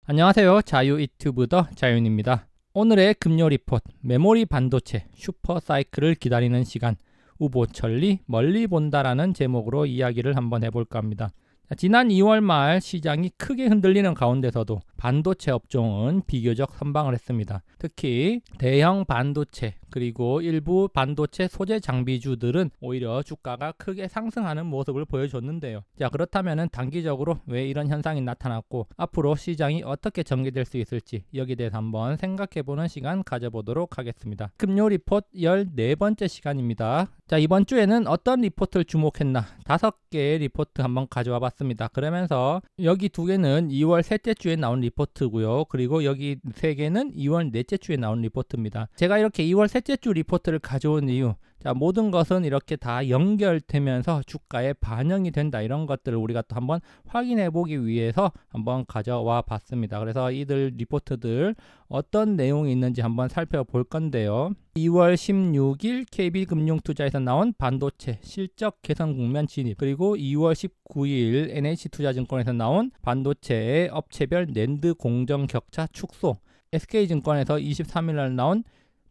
안녕하세요. 자유 유튜브 더 자윤입니다. 오늘의 금요 리포트, 메모리 반도체 슈퍼 사이클을 기다리는 시간, 우보천리 멀리 본다라는 제목으로 이야기를 한번 해볼까 합니다. 지난 2월 말 시장이 크게 흔들리는 가운데서도 반도체 업종은 비교적 선방을 했습니다. 특히 대형 반도체 그리고 일부 반도체 소재 장비주들은 오히려 주가가 크게 상승하는 모습을 보여줬는데요. 자, 그렇다면 단기적으로 왜 이런 현상이 나타났고 앞으로 시장이 어떻게 전개될 수 있을지 여기에 대해서 한번 생각해보는 시간 가져보도록 하겠습니다. 금요 리포트 14번째 시간입니다. 자, 이번 주에는 어떤 리포트를 주목했나 5개의 리포트 한번 가져와 봤습니다. 그러면서 여기 2개는 2월 셋째 주에 나온 리포트고요. 그리고 여기 3개는 2월 넷째 주에 나온 리포트입니다. 제가 이렇게 2월 셋째 주 리포트를 가져온 이유, 자, 모든 것은 이렇게 다 연결되면서 주가에 반영이 된다, 이런 것들을 우리가 또 한번 확인해 보기 위해서 한번 가져와 봤습니다. 그래서 이들 리포트들 어떤 내용이 있는지 한번 살펴볼 건데요. 2월 16일 KB금융투자에서 나온 반도체 실적 개선 국면 진입, 그리고 2월 19일 NH투자증권에서 나온 반도체 업체별 낸드 공정 격차 축소, SK증권에서 23일날 나온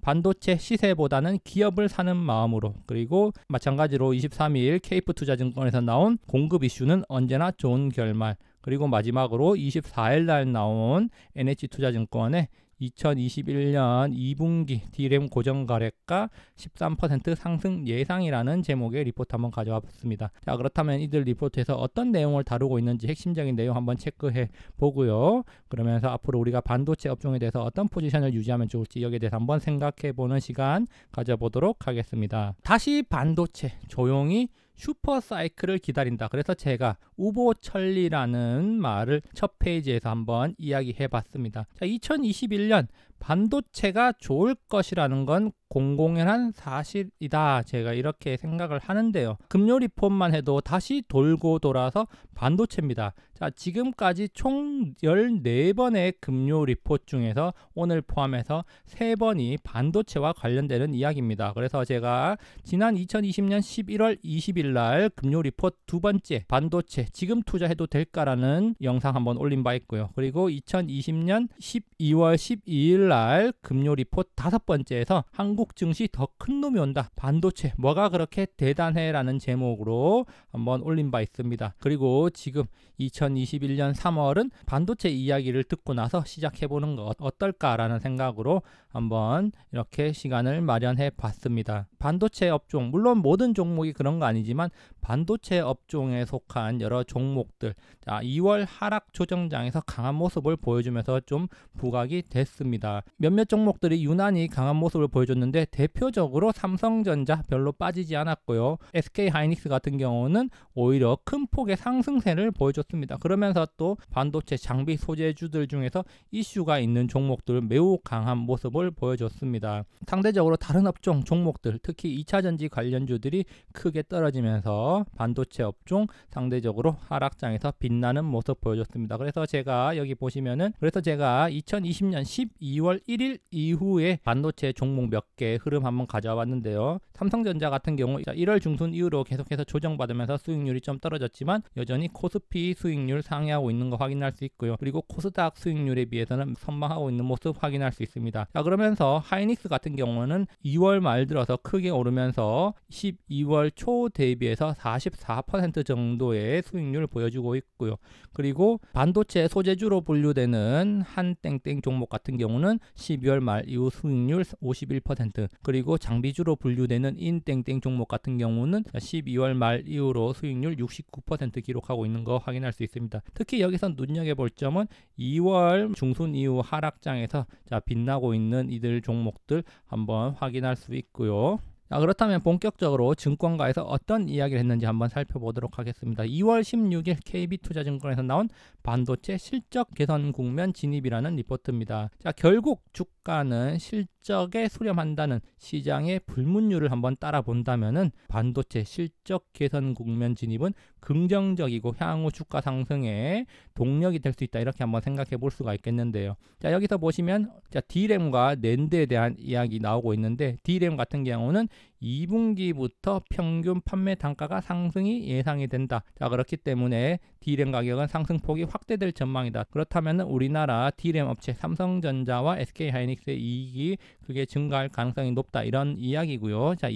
반도체 시세보다는 기업을 사는 마음으로, 그리고 마찬가지로 23일 케이프투자증권에서 나온 공급 이슈는 언제나 좋은 결말, 그리고 마지막으로 24일 날 나온 NH투자증권의 2021년 2분기 D램 고정거래가 13% 상승 예상이라는 제목의 리포트 한번 가져와 봤습니다. 자, 그렇다면 이들 리포트에서 어떤 내용을 다루고 있는지 핵심적인 내용 한번 체크해 보고요. 그러면서 앞으로 우리가 반도체 업종에 대해서 어떤 포지션을 유지하면 좋을지 여기에 대해서 한번 생각해 보는 시간 가져보도록 하겠습니다. 다시 반도체 조용히 슈퍼 사이클을 기다린다. 그래서 제가 우보천리라는 말을 첫 페이지에서 한번 이야기해 봤습니다. 자, 2021년 반도체가 좋을 것이라는 건 공공연한 사실이다, 제가 이렇게 생각을 하는데요. 금요 리포트만 해도 다시 돌고 돌아서 반도체입니다. 자, 지금까지 총 14번의 금요 리포트 중에서 오늘 포함해서 3번이 반도체와 관련되는 이야기입니다. 그래서 제가 지난 2020년 11월 20일 날 금요 리포트 2번째 반도체 지금 투자해도 될까라는 영상 한번 올린 바 있고요. 그리고 2020년 12월 12일 날 금요 리포트 5번째에서 한국 증시 더 큰 놈이 온다, 반도체 뭐가 그렇게 대단해 라는 제목으로 한번 올린 바 있습니다. 그리고 지금 2021년 3월은 반도체 이야기를 듣고 나서 시작해보는 것 어떨까라는 생각으로 한번 이렇게 시간을 마련해 봤습니다. 반도체 업종, 물론 모든 종목이 그런 거 아니지만 반도체 업종에 속한 여러 종목들, 자, 2월 하락 조정장에서 강한 모습을 보여주면서 좀 부각이 됐습니다. 몇몇 종목들이 유난히 강한 모습을 보여줬는데 대표적으로 삼성전자 별로 빠지지 않았고요. SK하이닉스 같은 경우는 오히려 큰 폭의 상승세를 보여줬습니다. 그러면서 또 반도체 장비 소재주들 중에서 이슈가 있는 종목들 매우 강한 모습을 보여줬습니다. 상대적으로 다른 업종 종목들, 특히 2차전지 관련주들이 크게 떨어지면서 반도체 업종 상대적으로 하락장에서 빛나는 모습 보여줬습니다. 그래서 제가 여기 보시면은 2020년 12월 1일 이후에 반도체 종목 몇 개 흐름 한번 가져와 봤는데요. 삼성전자 같은 경우 1월 중순 이후로 계속해서 조정받으면서 수익률이 좀 떨어졌지만 여전히 코스피 수익률 상회하고 있는 거 확인할 수 있고요. 그리고 코스닥 수익률에 비해서는 선방하고 있는 모습 확인할 수 있습니다. 자, 그러면서 하이닉스 같은 경우는 2월 말 들어서 크게 오르면서 12월 초 대비해서 44% 정도의 수익률을 보여주고 있고요. 그리고 반도체 소재주로 분류되는 한땡땡 종목 같은 경우는 12월 말 이후 수익률 51%, 그리고 장비주로 분류되는 인땡땡 종목 같은 경우는 12월 말 이후로 수익률 69% 기록하고 있는 거 확인할 수 있습니다. 특히 여기서 눈여겨볼 점은 2월 중순 이후 하락장에서 빛나고 있는 이들 종목들 한번 확인할 수 있고요. 자, 그렇다면 본격적으로 증권가에서 어떤 이야기를 했는지 한번 살펴보도록 하겠습니다. 2월 16일 KB투자증권에서 나온 반도체 실적 개선 국면 진입이라는 리포트입니다. 자, 결국 주가는 실적에 수렴한다는 시장의 불문율을 한번 따라 본다면은 반도체 실적 개선 국면 진입은 긍정적이고 향후 주가 상승에 동력이 될 수 있다, 이렇게 한번 생각해 볼 수가 있겠는데요. 자, 여기서 보시면 D램과 낸드에 대한 이야기 나오고 있는데 D램 같은 경우는 2분기부터 평균 판매 단가가 상승이 예상이 된다. 자, 그렇기 때문에 D램 가격은 상승폭이 확대될 전망이다. 그렇다면 우리나라 D램 업체 삼성전자와 SK하이닉스의 이익이 크게 증가할 가능성이 높다. 이런 이야기고요. 자,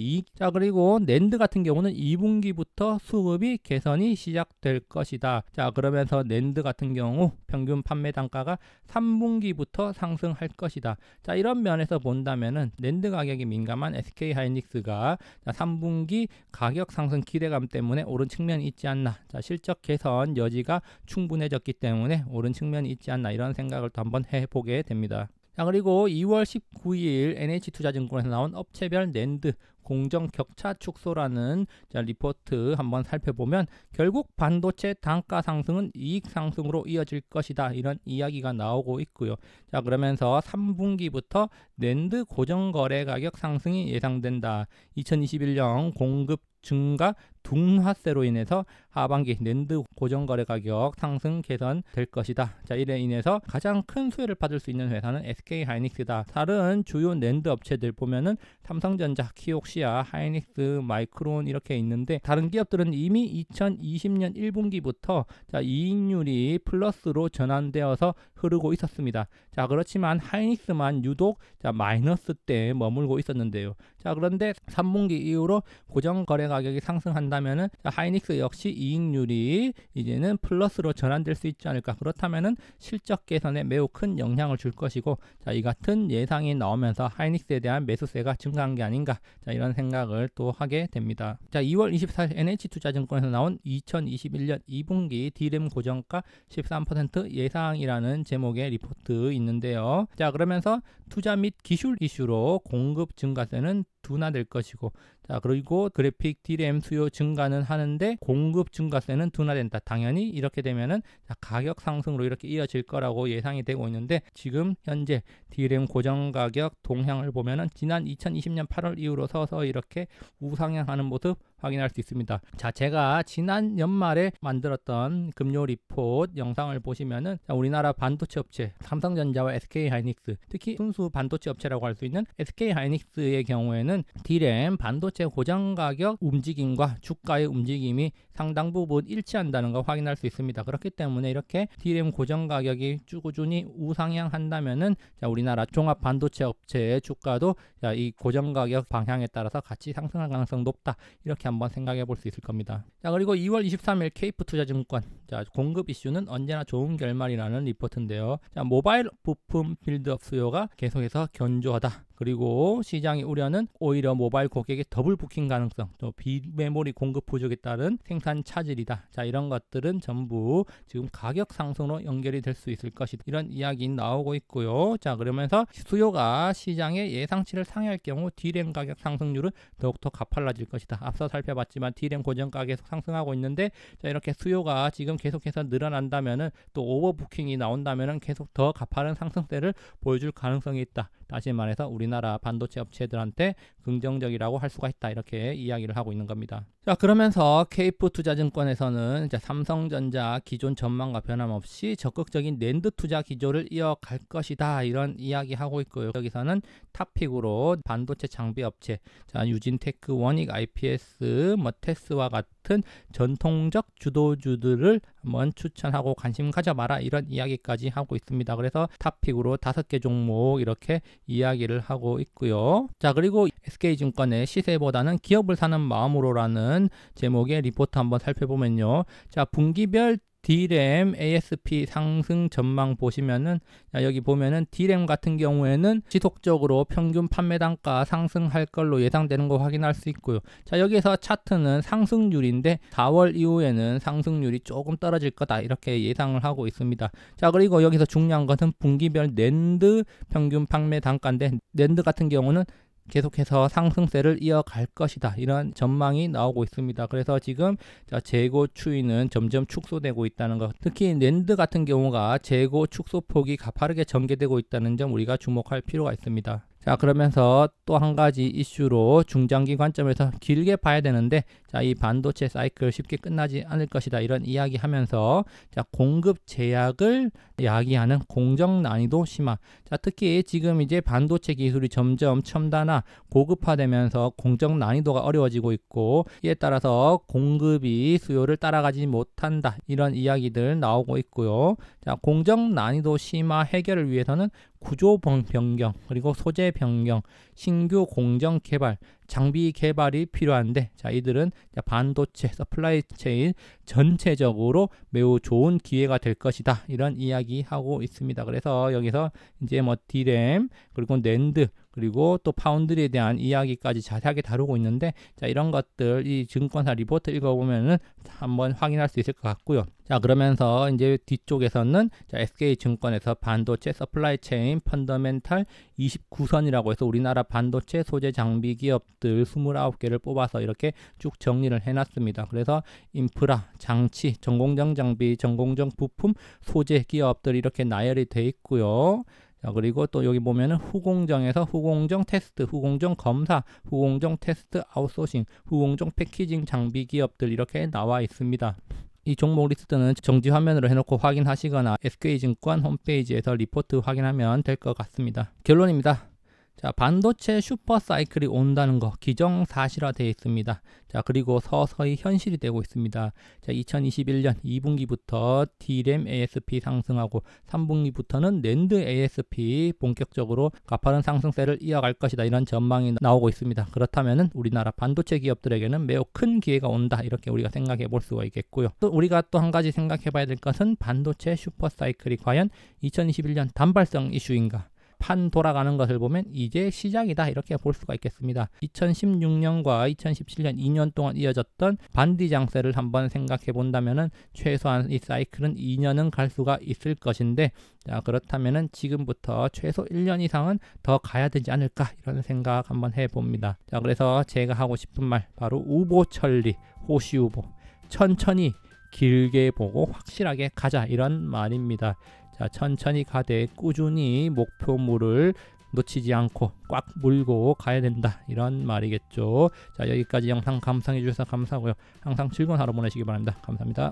그리고 낸드 같은 경우는 2분기부터 수급이 개선이 시작될 것이다. 자, 그러면서 낸드 같은 경우 평균 판매 단가가 3분기부터 상승할 것이다. 자, 이런 면에서 본다면은 낸드 가격이 민감한 SK하이닉스가 3분기 가격 상승 기대감 때문에 오른 측면이 있지 않나. 자, 실적 개선 여지가 충분해졌기 때문에 오른 측면이 있지 않나, 이런 생각을 또 한번 해보게 됩니다. 자, 그리고 2월 19일 NH투자증권에서 나온 업체별 낸드 공정 격차 축소라는 리포트 한번 살펴보면 결국 반도체 단가 상승은 이익 상승으로 이어질 것이다, 이런 이야기가 나오고 있고요. 자, 그러면서 3분기부터 낸드 고정거래 가격 상승이 예상된다. 2021년 공급 증가 둔화세로 인해서 하반기 낸드 고정거래 가격 상승 개선될 것이다. 자, 이래 인해서 가장 큰 수혜를 받을 수 있는 회사는 SK하이닉스다. 다른 주요 낸드 업체들 보면은 삼성전자, 키옥시아, 하이닉스, 마이크론 이렇게 있는데 다른 기업들은 이미 2020년 1분기부터 이익률이 플러스로 전환되어서 흐르고 있었습니다. 자, 그렇지만 하이닉스만 유독 마이너스 때 머물고 있었는데요. 자, 그런데 3분기 이후로 고정거래 가격이 상승한다면은 하이닉스 역시 이익률이 이제는 플러스로 전환될 수 있지 않을까. 그렇다면은 실적 개선에 매우 큰 영향을 줄 것이고, 자, 이 같은 예상이 나오면서 하이닉스에 대한 매수세가 증가한 게 아닌가, 자, 이런 생각을 또 하게 됩니다. 자, 2월 24일 NH투자증권에서 나온 2021년 2분기 D램 고정가 13% 예상이라는 제목의 리포트 있는데요. 자, 그러면서 투자 및 기술 이슈로 공급 증가세는 둔화될 것이고, 자, 그리고 그래픽 D램 수요 증가는 하는데 공급 증가세는 둔화된다. 당연히 이렇게 되면은 가격 상승으로 이렇게 이어질 거라고 예상이 되고 있는데, 지금 현재 D램 고정 가격 동향을 보면은 지난 2020년 8월 이후로 서서히 이렇게 우상향하는 모습 확인할 수 있습니다. 자, 제가 지난 연말에 만들었던 금요 리포트 영상을 보시면은 우리나라 반도체 업체 삼성전자와 SK하이닉스, 특히 순수 반도체 업체라고 할 수 있는 SK하이닉스의 경우에는 D램 반도체 고정 가격 움직임과 주가의 움직임이 상당 부분 일치한다는 걸 확인할 수 있습니다. 그렇기 때문에 이렇게 D램 고정 가격이 꾸준히 우상향한다면은 우리나라 종합 반도체 업체의 주가도 이 고정 가격 방향에 따라서 같이 상승할 가능성 높다, 이렇게 한번 생각해 볼 수 있을 겁니다. 자, 그리고 2월 23일 케이프투자증권, 자, 공급 이슈는 언제나 좋은 결말이라는 리포트인데요. 자, 모바일 부품 빌드업 수요가 계속해서 견조하다. 그리고 시장의 우려는 오히려 모바일 고객의 더블 부킹 가능성, 또 비메모리 공급 부족에 따른 생산 차질이다. 자, 이런 것들은 전부 지금 가격 상승으로 연결이 될 수 있을 것이다, 이런 이야기 나오고 있고요. 자, 그러면서 수요가 시장의 예상치를 상회할 경우 D램 가격 상승률은 더욱더 가팔라질 것이다. 앞서 살펴봤지만 D램 고정가 계속 상승하고 있는데, 자, 이렇게 수요가 지금 계속해서 늘어난다면은 또 오버부킹이 나온다면은 계속 더 가파른 상승세를 보여줄 가능성이 있다. 다시 말해서 우리나라 반도체 업체들한테 긍정적이라고 할 수가 있다, 이렇게 이야기를 하고 있는 겁니다. 자, 그러면서 케이프투자증권에서는 삼성전자 기존 전망과 변함없이 적극적인 낸드 투자 기조를 이어갈 것이다, 이런 이야기 하고 있고요. 여기서는 탑픽으로 반도체 장비 업체, 자, 유진테크, 원익, IPS, 테스와 같은 전통적 주도주들을 한번 추천하고 관심 가져봐라, 이런 이야기까지 하고 있습니다. 그래서 탑픽으로 5개 종목 이렇게 이야기를 하고 있고요. 자, 그리고 SK증권의 시세보다는 기업을 사는 마음으로라는 제목의 리포트 한번 살펴보면요. 자, 분기별 D램 ASP 상승 전망 보시면은, 자, 여기 보면은 D램 같은 경우에는 지속적으로 평균 판매 단가 상승할 걸로 예상되는 거 확인할 수 있고요. 자, 여기서 차트는 상승률인데 4월 이후에는 상승률이 조금 떨어질 거다, 이렇게 예상을 하고 있습니다. 자, 그리고 여기서 중요한 것은 분기별 낸드 평균 판매 단가인데, 낸드 같은 경우는 계속해서 상승세를 이어갈 것이다, 이런 전망이 나오고 있습니다. 그래서 지금 재고 추이는 점점 축소되고 있다는 것, 특히 낸드 같은 경우가 재고 축소폭이 가파르게 전개되고 있다는 점 우리가 주목할 필요가 있습니다. 자, 그러면서 또 한 가지 이슈로 중장기 관점에서 길게 봐야 되는데, 자, 자, 이 반도체 사이클 쉽게 끝나지 않을 것이다 이런 이야기하면서 자, 공급 제약을 야기하는 공정 난이도 심화. 자, 특히 지금 이제 반도체 기술이 점점 첨단화 고급화되면서 공정 난이도가 어려워지고 있고 이에 따라서 공급이 수요를 따라가지 못한다 이런 이야기들 나오고 있고요. 자, 공정 난이도 심화 해결을 위해서는 구조 변경 그리고 소재 변경, 신규 공정 개발, 장비 개발이 필요한데 자, 이들은 반도체 서플라이 체인 전체적으로 매우 좋은 기회가 될 것이다 이런 이야기 하고 있습니다. 그래서 여기서 이제 뭐 D램 그리고 낸드 그리고 또 파운드리에 대한 이야기까지 자세하게 다루고 있는데 자, 이런 것들 이 증권사 리포트 읽어보면은 한번 확인할 수 있을 것 같고요. 자, 그러면서 이제 뒤쪽에서는 자, SK증권에서 반도체 서플라이 체인 펀더멘탈 29선이라고 해서 우리나라 반도체 소재 장비 기업들 29개를 뽑아서 이렇게 쭉 정리를 해놨습니다. 그래서 인프라, 장치, 전공정 장비, 전공정 부품, 소재 기업들 이렇게 나열이 돼 있고요. 자, 그리고 또 여기 보면은 후공정에서 후공정 테스트, 후공정 검사, 후공정 테스트 아웃소싱, 후공정 패키징 장비 기업들 이렇게 나와 있습니다. 이 종목 리스트는 정지 화면으로 해놓고 확인하시거나 SK증권 홈페이지에서 리포트 확인하면 될 것 같습니다. 결론입니다. 자, 반도체 슈퍼 사이클이 온다는 거 기정사실화되어 있습니다. 자, 그리고 서서히 현실이 되고 있습니다. 자, 2021년 2분기부터 D램 ASP 상승하고 3분기부터는 낸드 ASP 본격적으로 가파른 상승세를 이어갈 것이다 이런 전망이 나오고 있습니다. 그렇다면 우리나라 반도체 기업들에게는 매우 큰 기회가 온다 이렇게 우리가 생각해 볼 수가 있겠고요. 또 우리가 또 한 가지 생각해 봐야 될 것은 반도체 슈퍼 사이클이 과연 2021년 단발성 이슈인가? 판 돌아가는 것을 보면 이제 시작이다 이렇게 볼 수가 있겠습니다. 2016년과 2017년 2년 동안 이어졌던 반디 장세를 한번 생각해 본다면은 최소한 이 사이클은 2년은 갈 수가 있을 것인데 자, 그렇다면은 지금부터 최소 1년 이상은 더 가야 되지 않을까 이런 생각 한번 해봅니다. 자, 그래서 제가 하고 싶은 말 바로 우보천리 호시우보 천천히 길게 보고 확실하게 가자 이런 말입니다. 자, 천천히 가되 꾸준히 목표물을 놓치지 않고 꽉 물고 가야 된다 이런 말이겠죠. 자, 여기까지 영상 감상해 주셔서 감사하고요. 항상 즐거운 하루 보내시기 바랍니다. 감사합니다.